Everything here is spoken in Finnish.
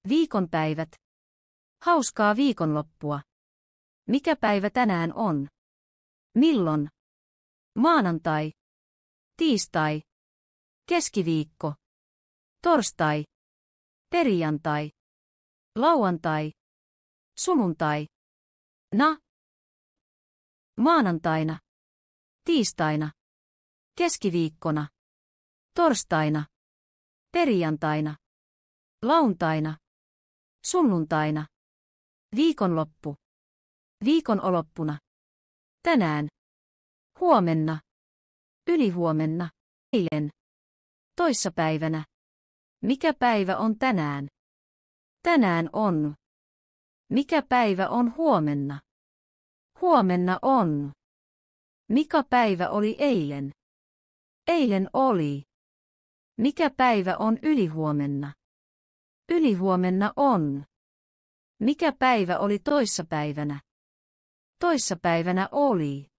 Viikonpäivät. Hauskaa viikonloppua. Mikä päivä tänään on? Milloin? Maanantai. Tiistai. Keskiviikko. Torstai. Perjantai. Lauantai. Sunnuntai. Maanantaina. Tiistaina. Keskiviikkona. Torstaina. Perjantaina. Lauantaina. Sunnuntaina. Viikonloppu. Viikonloppuna. Tänään. Huomenna. Ylihuomenna. Eilen. Toissapäivänä. Mikä päivä on tänään? Tänään on. Mikä päivä on huomenna? Huomenna on. Mikä päivä oli eilen? Eilen oli. Mikä päivä on ylihuomenna? Ylihuomenna on. Mikä päivä oli toissapäivänä? Toissapäivänä oli.